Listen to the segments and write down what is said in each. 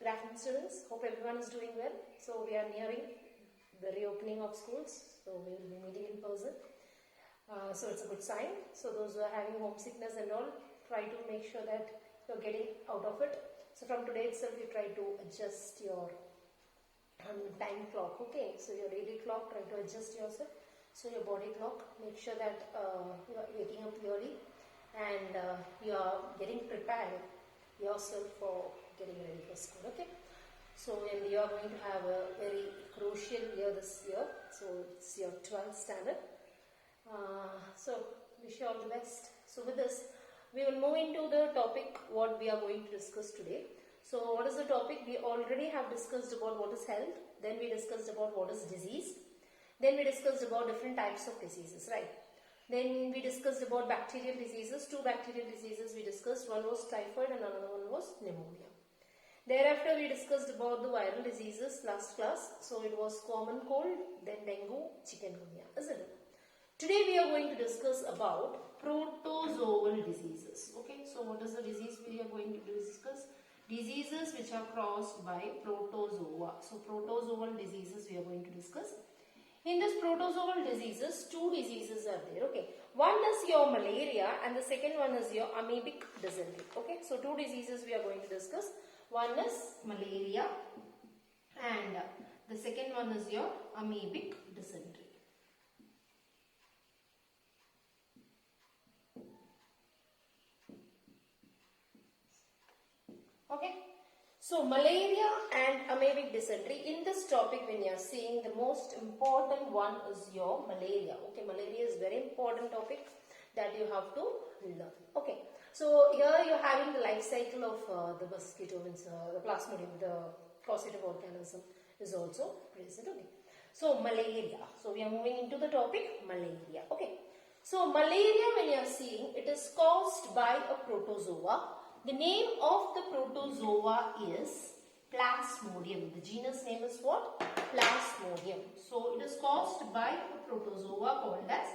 Good afternoon, students. Hope everyone is doing well. So we are nearing the reopening of schools. So we will be meeting in person. So it's a good sign. So those who are having homesickness and all, try to make sure that you're getting out of it. So from today itself, you try to adjust your time clock. Okay. So your daily clock, try to adjust yourself. So your body clock, make sure that you are waking up early and you are getting prepared yourself for getting ready for school. Okay, so and you are going to have a very crucial year this year. So it's your 12th standard. So wish you all the best. So with this, we will move into the topic what we are going to discuss today. So what is the topic? We already have discussed about what is health. Then we discussed about what is disease. Then we discussed about different types of diseases, right? Then we discussed about bacterial diseases. Two bacterial diseases we discussed. One was typhoid and another one was pneumonia. Thereafter we discussed about the viral diseases last class. So it was common cold, then dengue, chikungunya, isn't it? Today we are going to discuss about protozoal diseases. Okay, so what is the disease we are going to discuss? Diseases which are caused by protozoa. So protozoal diseases we are going to discuss. In this protozoal diseases, two diseases are there. Okay, one is your malaria and the second one is your amoebic dysentery. Okay, so two diseases we are going to discuss. One is malaria and the second one is your amoebic dysentery. Okay. So malaria and amoebic dysentery. In this topic, when you are seeing, the most important one is your malaria. Okay, malaria is very important topic that you have to learn. Okay, so here you are having the life cycle of the mosquito, means the Plasmodium, the causative organism is also present. Okay, so malaria. So we are moving into the topic malaria. Okay, so malaria, when you are seeing, it is caused by a protozoa. The name of the protozoa is Plasmodium. The genus name is what? Plasmodium. So it is caused by a protozoa called as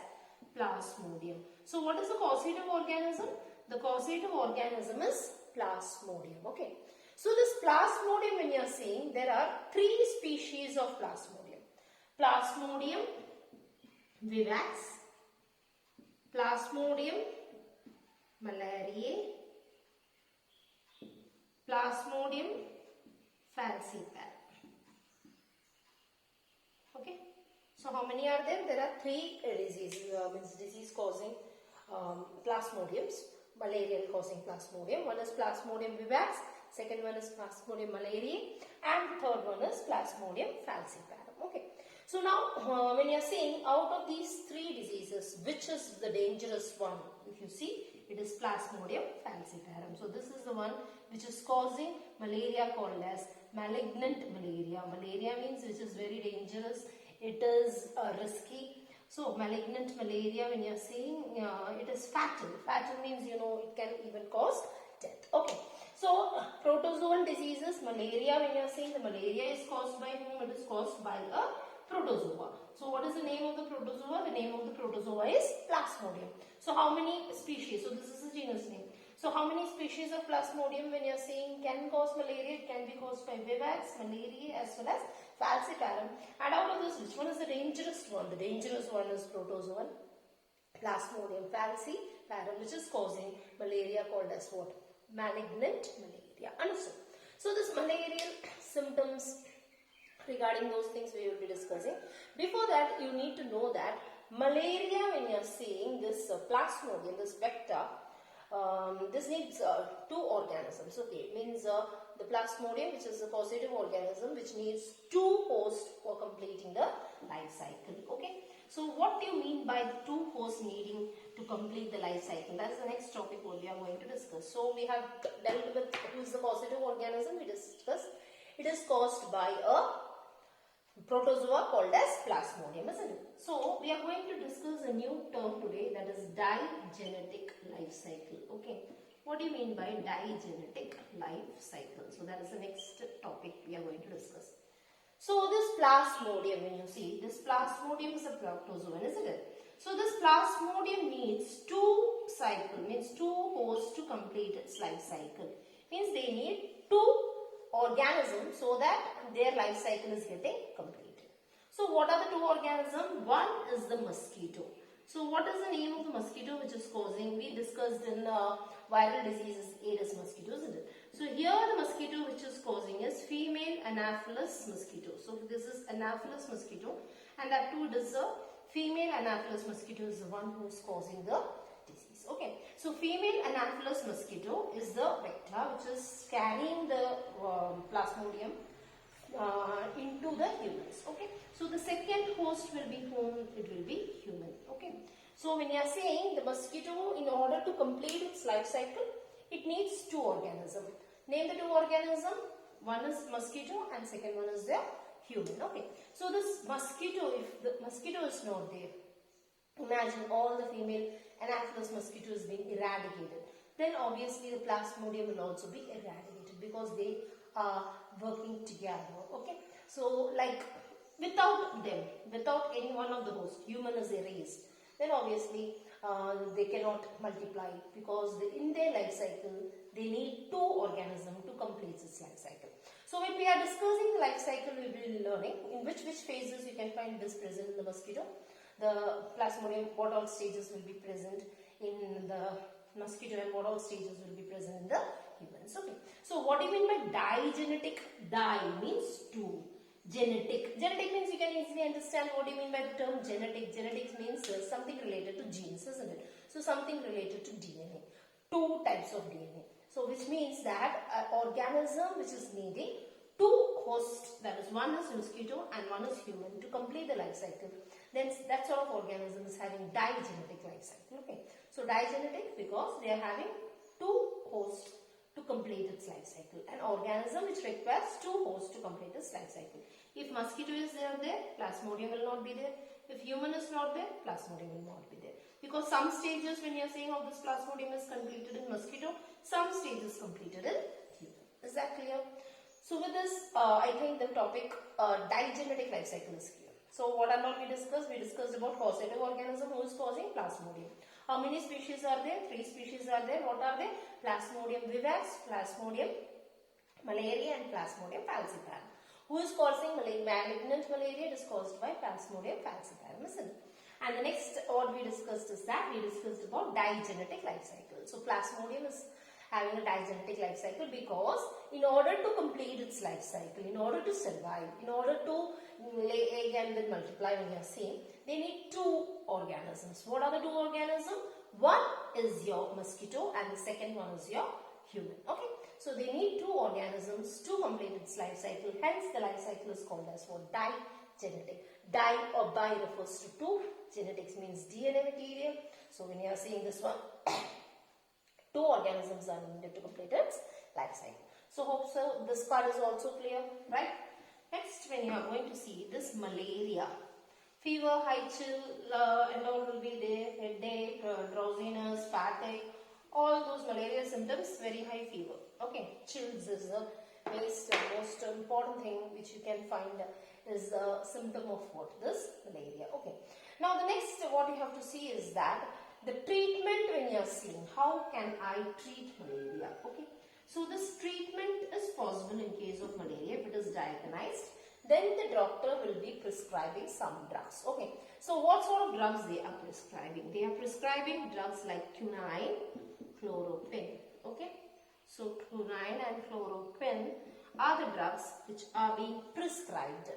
Plasmodium. So what is the causative organism? The causative organism is Plasmodium. Okay. So this Plasmodium, when you are seeing, there are three species of Plasmodium. Plasmodium vivax, Plasmodium malariae, Plasmodium falciparum. Okay. So how many are there? There are three disease causing Plasmodiums. Malarial causing Plasmodium. One is Plasmodium vivax. Second one is Plasmodium malariae. And third one is Plasmodium falciparum. Okay. So now when you are saying out of these three diseases, which is the dangerous one? If you see, it is Plasmodium falciparum. So this is the one which is causing malaria called as malignant malaria. Malaria means which is very dangerous. It is risky. So malignant malaria, when you are saying it is fatal. Fatal means it can even cause death. Okay. So protozoal diseases, malaria, when you are saying the malaria is caused by whom? It is caused by a protozoa. So what is the name of the protozoa? The name of the protozoa is Plasmodium. So how many species? So this is the genus name. So how many species of Plasmodium, when you are saying, can cause malaria? It can be caused by vivax, malaria as well as falciparum. And out of this, which one is the dangerous one? The dangerous one is protozoan Plasmodium falciparum, which is causing malaria called as what? Malignant malaria. Understood? So this malarial symptoms, regarding those things we will be discussing. Before that, you need to know that malaria, when you are seeing this Plasmodium, this vector, this needs two organisms. Okay, it means the Plasmodium, which is a causative organism, which needs two hosts for completing the life cycle. Okay, so what do you mean by two hosts needing to complete the life cycle? That is the next topic what we are going to discuss. So we have dealt with who is the causative organism. We discussed it is caused by a protozoa called as Plasmodium, isn't it? So we are going to discuss a new term today, that is digenetic life cycle. Okay, what do you mean by digenetic life cycle? So that is the next topic we are going to discuss. So this Plasmodium, when you see, this Plasmodium is a protozoan, isn't it? So this Plasmodium needs two hosts to complete its life cycle. Means they need two organism so that their life cycle is getting completed. So what are the two organisms? One is the mosquito. So what is the name of the mosquito which is causing? We discussed in viral diseases Aedes mosquito, isn't it? So here the mosquito which is causing is female Anopheles mosquito. So this is Anopheles mosquito, and that too it is a female Anopheles mosquito is the one who is causing the disease. Okay, so female Anopheles mosquito is the vector which is carrying the Plasmodium into the humans. Okay, so the second host will be whom? It will be human. Okay, so when you are saying the mosquito, in order to complete its life cycle, it needs two organisms. Name the two organisms. One is mosquito and second one is the human. Okay, so this mosquito, if the mosquito is not there, imagine all the female Anopheles mosquitoes being eradicated, then obviously the Plasmodium will also be eradicated because they are working together. Okay, so like without them, without any one of the hosts, human is erased, then obviously they cannot multiply because in their life cycle they need two organisms to complete its life cycle. So when we are discussing the life cycle, we will be learning in which phases you can find this present in the mosquito. The Plasmodium, what all stages will be present in the mosquito and what all stages will be present in the humans. Okay. So what do you mean by digenetic? Di means two. Genetic. Genetic means you can easily understand what do you mean by the term genetic. Genetics means something related to genes, isn't it? So something related to DNA. Two types of DNA. So which means that an organism which is needing two hosts, that is one is mosquito and one is human, to complete the life cycle, then that sort of organism is having digenetic life cycle. Okay, so digenetic because they are having two hosts to complete its life cycle. An organism which requires two hosts to complete its life cycle. If mosquito is there, Plasmodium will not be there. If human is not there, Plasmodium will not be there. Because some stages when you are saying this Plasmodium is completed in mosquito, some stages completed in human. Is that clear? So with this, I think the topic digenetic life cycle is clear. So what are all we discussed? We discussed about causative organism who is causing Plasmodium. How many species are there? 3 species are there. What are they? Plasmodium vivax, Plasmodium malaria and Plasmodium falciparum. Who is causing malignant malaria? It is caused by Plasmodium falciparum, isn't it? And the next what we discussed is that we discussed about digenetic life cycle. So Plasmodium is having a digenetic life cycle because in order to complete its life cycle, in order to survive, in order to lay egg and then multiply when you are seeing, they need two organisms. What are the two organisms? One is your mosquito and the second one is your human. Okay, so they need two organisms to complete its life cycle. Hence the life cycle is called as what? Digenetic. Di or bi refers to two. Genetics means DNA material. So when you are seeing this one, two organisms are needed to complete its life cycle. So hope so this part is also clear, right? Next, when you are going to see this malaria, fever, high chill and all will be there, headache, drowsiness, fatigue, all those malaria symptoms, very high fever. Okay, chills is the most important thing which you can find is a symptom of what? This malaria. Okay. Now the next what you have to see is that the treatment when you are seeing, how can I treat malaria? Okay. So this treatment is possible in case of malaria if it is diagnosed. Then the doctor will be prescribing some drugs. Okay. So what sort of drugs they are prescribing? They are prescribing drugs like quinine, chloroquine. Okay. So quinine and chloroquine are the drugs which are being prescribed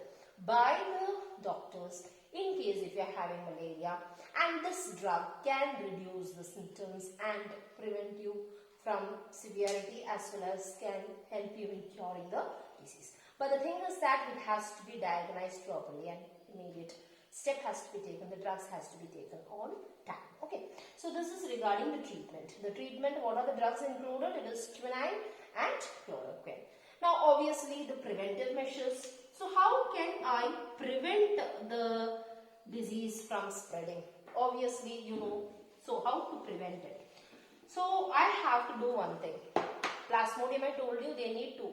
by the doctors in case if you are having malaria, and this drug can reduce the symptoms and prevent you from severity as well as can help you in curing the disease. But the thing is that it has to be diagnosed properly and immediate step has to be taken. The drugs has to be taken on time. Okay. So this is regarding the treatment. The treatment, what are the drugs included? It is quinine and chloroquine. Now obviously the preventive measures. So how can I prevent the disease from spreading? Obviously you know. So how to prevent it? So I have to do one thing. Plasmodium, I told you they need two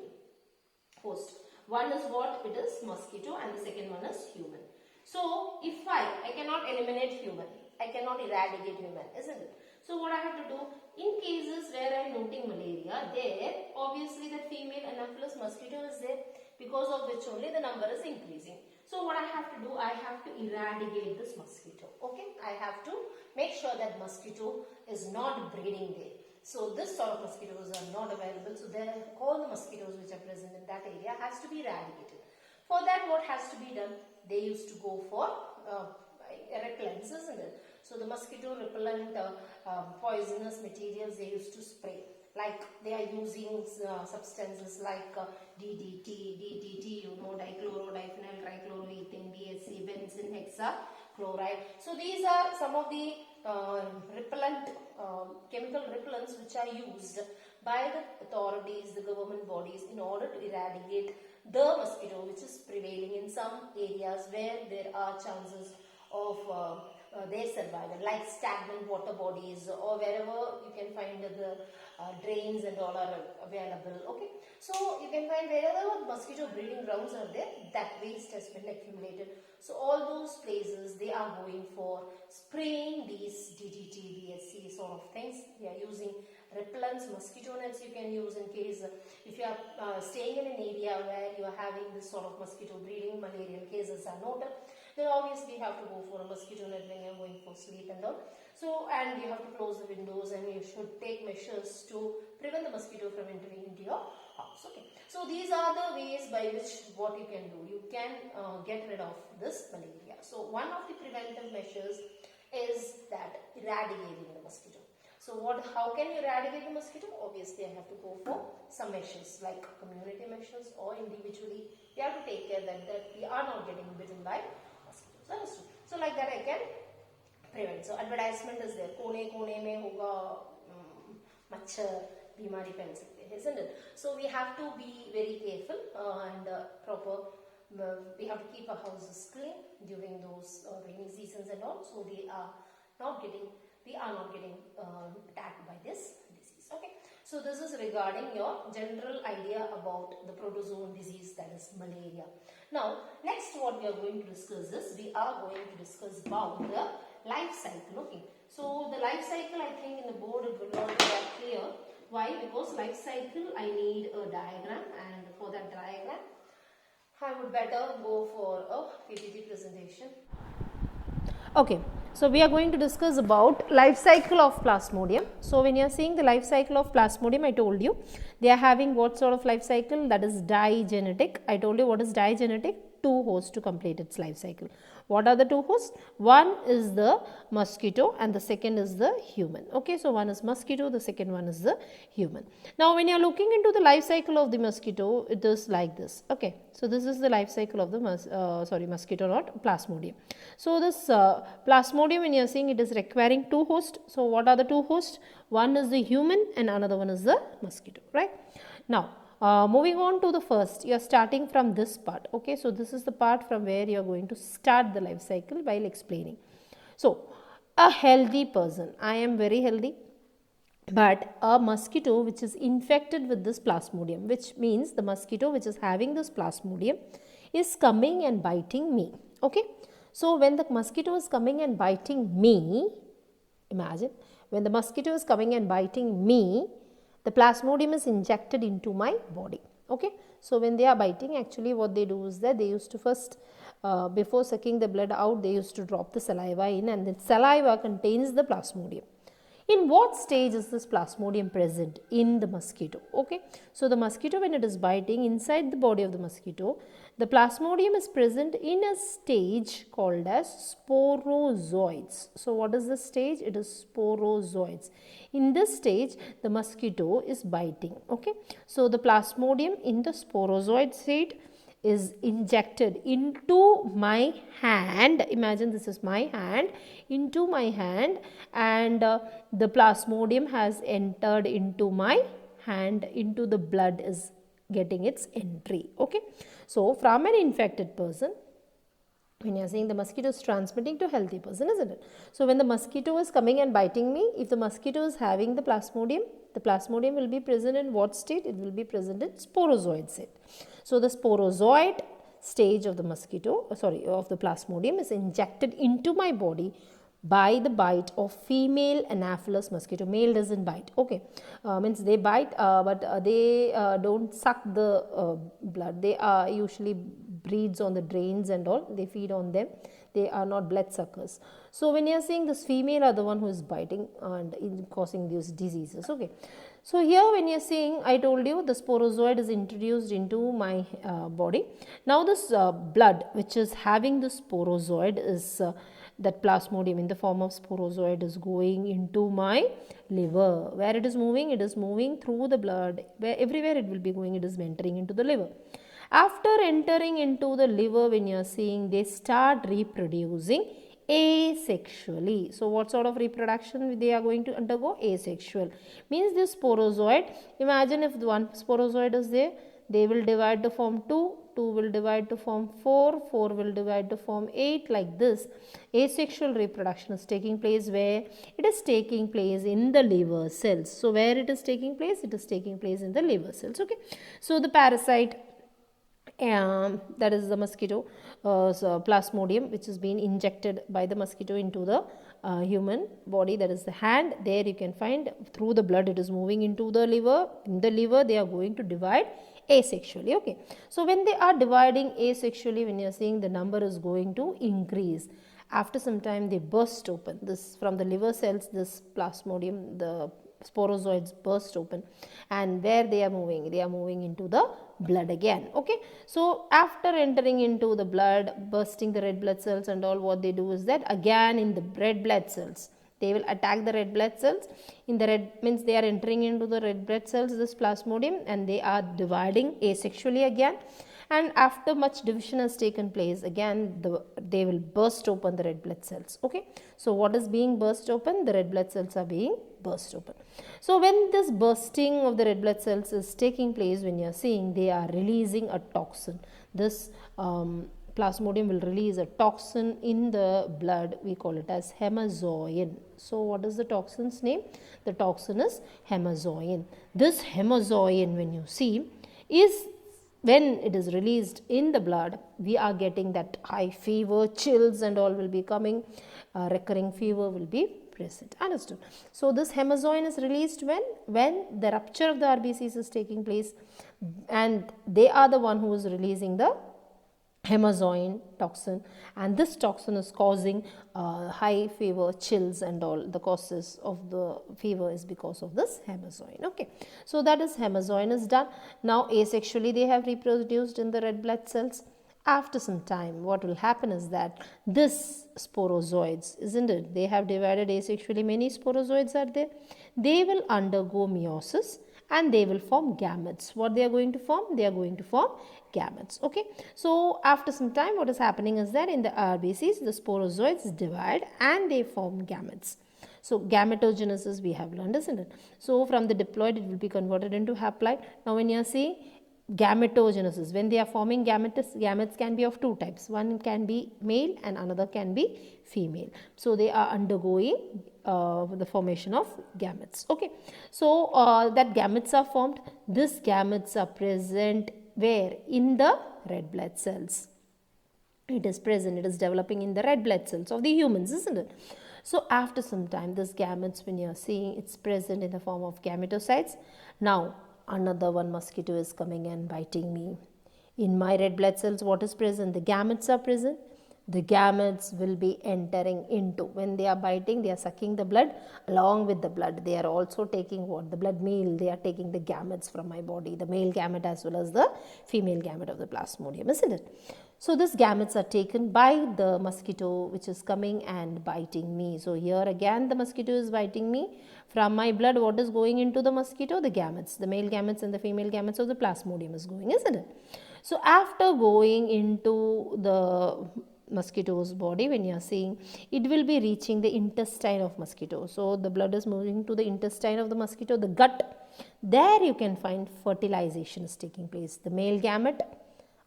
hosts. One is what? It is mosquito and the second one is human. So if I cannot eliminate human, I cannot eradicate human, isn't it? So what I have to do? in cases where I am noting malaria, there obviously the female Anopheles mosquito is there, because of which only the number is increasing. So what I have to do, I have to eradicate this mosquito. Okay, I have to make sure that mosquito is not breeding there. So this sort of mosquitoes are not available. So there, all the mosquitoes which are present in that area has to be eradicated. For that, what has to be done? They used to go for repellents, isn't it? So the mosquito repellent poisonous materials they used to spray. Like they are using substances like DDT, you know, dichlorodiphenyl trichloroethane, BSC, benzene, hexachloride. So these are some of the repellent, chemical repellents which are used by the authorities, the government bodies in order to eradicate the mosquito which is prevailing in some areas where there are chances of their survival, like stagnant water bodies or wherever you can find the drains and all are available. Okay, so you can find wherever mosquito breeding grounds are there, that waste has been accumulated. So all those places they are going for spraying these DDT, BSC sort of things. They are using repellents, mosquito nets you can use in case if you are staying in an area where you are having this sort of mosquito breeding, malarial cases are noted, then obviously you have to go for a mosquito net when you are going for sleep and all. So, and you have to close the windows and you should take measures to prevent the mosquito from entering into your house. Okay. So these are the ways by which what you can do. You can get rid of this malaria. So one of the preventive measures is that eradicating the mosquito. So how can you eradicate the mosquito? Obviously I have to go for some measures like community measures or individually. We have to take care that we are not getting bitten by mosquitoes. So like that I can prevent. So advertisement is there. Kone mein hoga machhar बीमारी फैल सकते हैं, isn't it? So we have to be very careful and proper. We have to keep our houses clean during those rainy seasons and all. So we are not getting attacked by this disease. Okay. So this is regarding your general idea about the protozoan disease, that is malaria. Now next what we are going to discuss is we are going to discuss about the life cycle. Okay. So the life cycle, I think in the board it will not be that clear. Why? Because life cycle I need a diagram, and for that diagram I would better go for a PPT presentation. Okay, so we are going to discuss about life cycle of Plasmodium. So when you are seeing the life cycle of Plasmodium, I told you they are having what sort of life cycle? That is digenetic. I told you what is digenetic? Two hosts to complete its life cycle. What are the two hosts? One is the mosquito and the second is the human. Okay, so one is mosquito, the second one is the human. Now when you are looking into the life cycle of the mosquito, it is like this. Okay, so this is the life cycle of the mosquito, not Plasmodium. So this Plasmodium, when you are seeing, it is requiring two hosts. So what are the two hosts? One is the human and another one is the mosquito, right? Now moving on to the first, you are starting from this part. Okay, so this is the part from where you are going to start the life cycle while explaining. So a healthy person, I am very healthy, but a mosquito which is infected with this Plasmodium, which means the mosquito which is having this Plasmodium is coming and biting me. Okay, so when the mosquito is coming and biting me, imagine when the mosquito is coming and biting me, the Plasmodium is injected into my body. Okay, so when they are biting, actually what they do is that they used to first before sucking the blood out, they used to drop the saliva in, and the saliva contains the Plasmodium. In what stage is this Plasmodium present? In the mosquito. Okay, so the mosquito, when it is biting inside the body of the mosquito, the Plasmodium is present in a stage called as sporozoids. So what is this stage? It is sporozoids. In this stage, the mosquito is biting. Okay, so the Plasmodium in the sporozoid state is injected into my hand. Imagine this is my hand, into my hand, and the Plasmodium has entered into my hand, into the blood is getting its entry. Okay, so from an infected person, when you are saying the mosquito is transmitting to healthy person, isn't it? So when the mosquito is coming and biting me, if the mosquito is having the Plasmodium will be present in what state? It will be present in sporozoid state. So the sporozoid stage of the mosquito, of the Plasmodium is injected into my body by the bite of female Anopheles mosquito. Male doesn't bite, okay, means they bite, but they don't suck the blood. They are usually breeds on the drains and all, they feed on them, they are not blood suckers. So when you are saying this female are the one who is biting and causing these diseases, okay. So here when you are saying, I told you the sporozoid is introduced into my body. Now this blood which is having the sporozoid is that plasmodium in the form of sporozoid is going into my liver. Where it is moving? It is moving through the blood. Where everywhere it will be going, it is entering into the liver. After entering into the liver, when you are seeing, they start reproducing asexually. So what sort of reproduction they are going to undergo? Asexual. Means this sporozoid, imagine if one sporozoid is there, they will divide to form 2, 2 will divide to form 4, 4 will divide to form 8, like this. Asexual reproduction is taking place where? It is taking place in the liver cells. So where it is taking place? It is taking place in the liver cells, okay. So the parasite, that is the mosquito, so Plasmodium, which is being injected by the mosquito into the human body, that is the hand. There you can find through the blood it is moving into the liver. In the liver they are going to divide asexually, okay. So when they are dividing asexually, when you are seeing, the number is going to increase. After some time they burst open. This from the liver cells, this Plasmodium, the sporozoids burst open, and where they are moving? They are moving into the blood again, okay. So after entering into the blood, bursting the red blood cells and all, what they do is that again in the red blood cells, they will attack the red blood cells. In the red means they are entering into the red blood cells, this Plasmodium, and they are dividing asexually again. And after much division has taken place, again they will burst open the red blood cells, okay. So what is being burst open? The red blood cells are being burst open. So when this bursting of the red blood cells is taking place, when you are seeing, they are releasing a toxin. This Plasmodium will release a toxin in the blood. We call it as hemazoin. So what is the toxin's name? The toxin is hemazoin. This hemazoin, when you see, is when it is released in the blood, we are getting that high fever, chills and all will be coming, recurring fever will be present. Understood? So this hemazoin is released when the rupture of the RBCs is taking place, and they are the one who is releasing the hemazoin toxin, and this toxin is causing high fever, chills and all. The causes of the fever is because of this hemazoin, okay. So that is hemazoin is done. Now asexually they have reproduced in the red blood cells. After some time, what will happen is that this sporozoids, isn't it, they have divided asexually, many sporozoids are there, they will undergo meiosis and they will form gametes. What they are going to form? They are going to form gametes, okay. So after some time, what is happening is that in the RBCs, the sporozoids divide and they form gametes. So gametogenesis we have learned, isn't it? So from the diploid it will be converted into haploid. Now when you are seeing gametogenesis, when they are forming gametes can be of two types. One can be male and another can be female. So they are undergoing the formation of gametes, okay. So that gametes are formed. These gametes are present where? In the red blood cells. It is present, it is developing in the red blood cells of the humans, isn't it? So after some time, this gametes, when you are seeing, it's present in the form of gametocytes. Now another one mosquito is coming and biting me. In my red blood cells, what is present? The gametes are present. The gametes will be entering into, when they are biting, they are sucking the blood. Along with the blood, they are also taking what? The blood meal. They are taking the gametes from my body, the male gamete as well as the female gamete of the Plasmodium, isn't it? So these gametes are taken by the mosquito which is coming and biting me. So here again the mosquito is biting me. From my blood, what is going into the mosquito? The gametes, the male gametes and the female gametes of the Plasmodium is going, isn't it? So after going into the mosquito's body, when you are seeing, it will be reaching the intestine of mosquito. So the blood is moving to the intestine of the mosquito, the gut. There you can find fertilization is taking place. The male gamete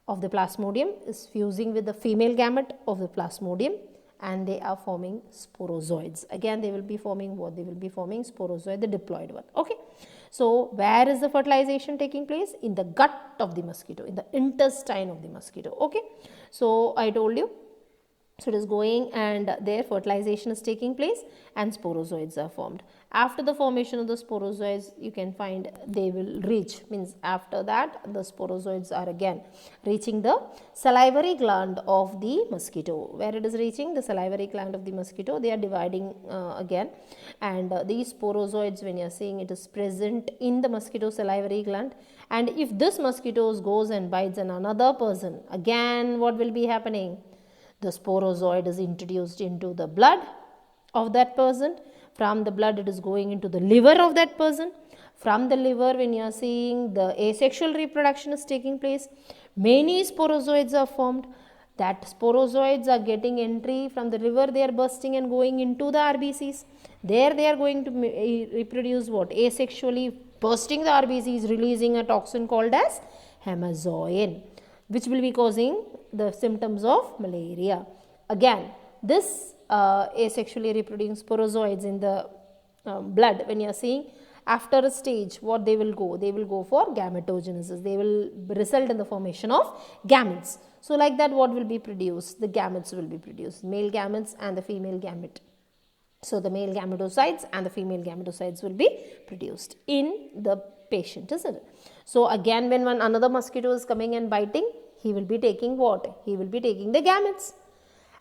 of the Plasmodium is fusing with the female gamete of the Plasmodium, and they are forming sporozoids. Again they will be forming what? They will be forming sporozoid, the diploid one, okay. So where is the fertilization taking place? In the gut of the mosquito, in the intestine of the mosquito, okay. So I told you So it is going and their fertilization is taking place and sporozoids are formed. After the formation of the sporozoids, you can find they will reach, means after that the sporozoids are again reaching the salivary gland of the mosquito. Where it is reaching the salivary gland of the mosquito, they are dividing again, and these sporozoids, when you are seeing, it is present in the mosquito salivary gland. And if this mosquito goes and bites another person, again what will be happening? The sporozoid is introduced into the blood of that person. From the blood, it is going into the liver of that person. From the liver, when you are seeing, the asexual reproduction is taking place. Many sporozoids are formed. That sporozoids are getting entry from the liver, they are bursting and going into the RBCs. There they are going to reproduce what? Asexually, bursting the RBCs, releasing a toxin called as hemazoin, which will be causing the symptoms of malaria. Again, this asexually reproducing sporozoids in the blood, when you are seeing, after a stage, what they will go? They will go for gametogenesis. They will result in the formation of gametes. So like that, what will be produced? The gametes will be produced, male gametes and the female gamete. So the male gametocytes and the female gametocytes will be produced in the patient, isn't it? So again, when another mosquito is coming and biting, he will be taking what? He will be taking the gametes.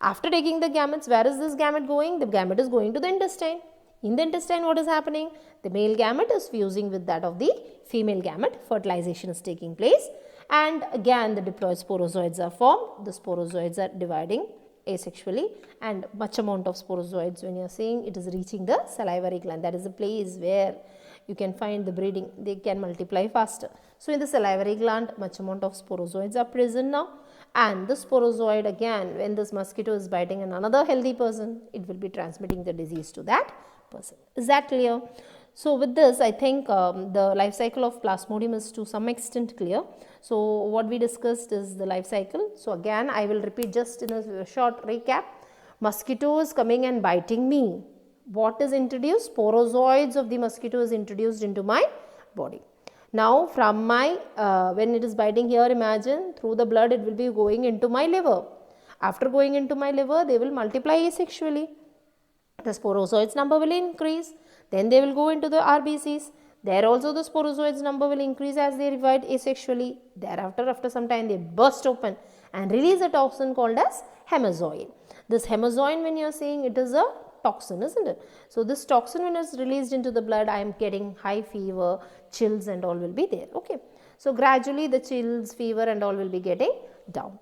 After taking the gametes, where is this gamete going? The gamete is going to the intestine. In the intestine, what is happening? The male gamete is fusing with that of the female gamete. Fertilization is taking place. And again, the diploid sporozoids are formed. The sporozoids are dividing asexually, and much amount of sporozoids, when you are seeing, it is reaching the salivary gland. That is a place where you can find the breeding, they can multiply faster. So in the salivary gland, much amount of sporozoids are present now, and the sporozoid, again, when this mosquito is biting another healthy person, it will be transmitting the disease to that person. Is that clear? So with this, I think the life cycle of Plasmodium is to some extent clear. So what we discussed is the life cycle. So again, I will repeat just in a short recap. Mosquito is coming and biting me. What is introduced? Sporozoids of the mosquito is introduced into my body. Now from my, when it is biting here, imagine through the blood it will be going into my liver. After going into my liver, they will multiply asexually. The sporozoids number will increase. Then they will go into the RBCs. There also the sporozoids number will increase as they divide asexually. Thereafter, after some time, they burst open and release a toxin called as hemazoin. This hemazoin, when you are saying, it is a toxin, isn't it? So this toxin, when it's released into the blood, I am getting high fever, chills and all will be there. Okay. So gradually the chills, fever and all will be getting down.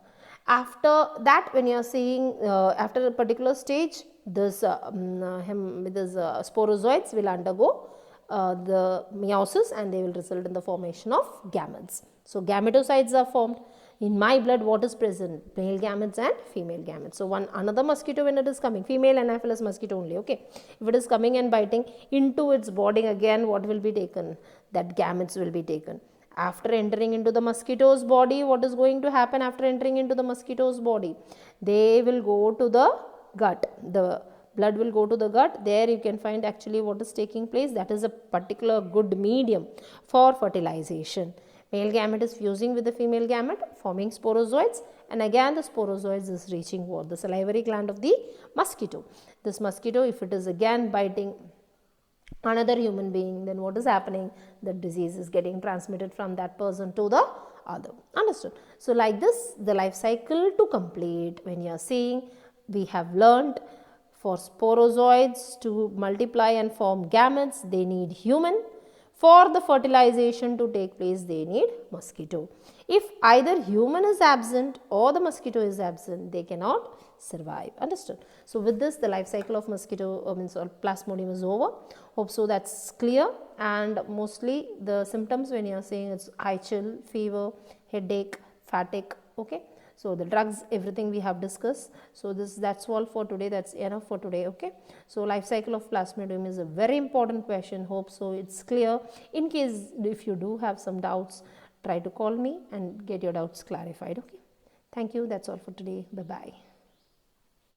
After that, when you are seeing, after a particular stage, this sporozoids will undergo the meiosis and they will result in the formation of gametes. So gametocytes are formed. In my blood, what is present? Male gametes and female gametes. So another mosquito, when it is coming, female Anopheles mosquito only, okay. If it is coming and biting into its body, again what will be taken? That gametes will be taken. After entering into the mosquito's body, what is going to happen after entering into the mosquito's body? They will go to the gut. The blood will go to the gut. There you can find actually what is taking place. That is a particular good medium for fertilization. Male gamete is fusing with the female gamete, forming sporozoids, and again the sporozoids is reaching what? The salivary gland of the mosquito. This mosquito, if it is again biting another human being, then what is happening? The disease is getting transmitted from that person to the other. Understood? So like this, the life cycle to complete. When you are seeing, we have learned for sporozoids to multiply and form gametes, they need human. For the fertilization to take place, they need mosquito. If either human is absent or the mosquito is absent, they cannot survive. Understood? So with this, the life cycle of mosquito means Plasmodium is over. Hope so that's clear. And mostly the symptoms, when you are saying, it's eye chill, fever, headache, fatigue. Okay. So the drugs, everything we have discussed. So that's all for today. That's enough for today. Okay. So life cycle of Plasmodium is a very important question. Hope so it's clear. In case if you do have some doubts, try to call me and get your doubts clarified. Okay. Thank you. That's all for today. Bye bye.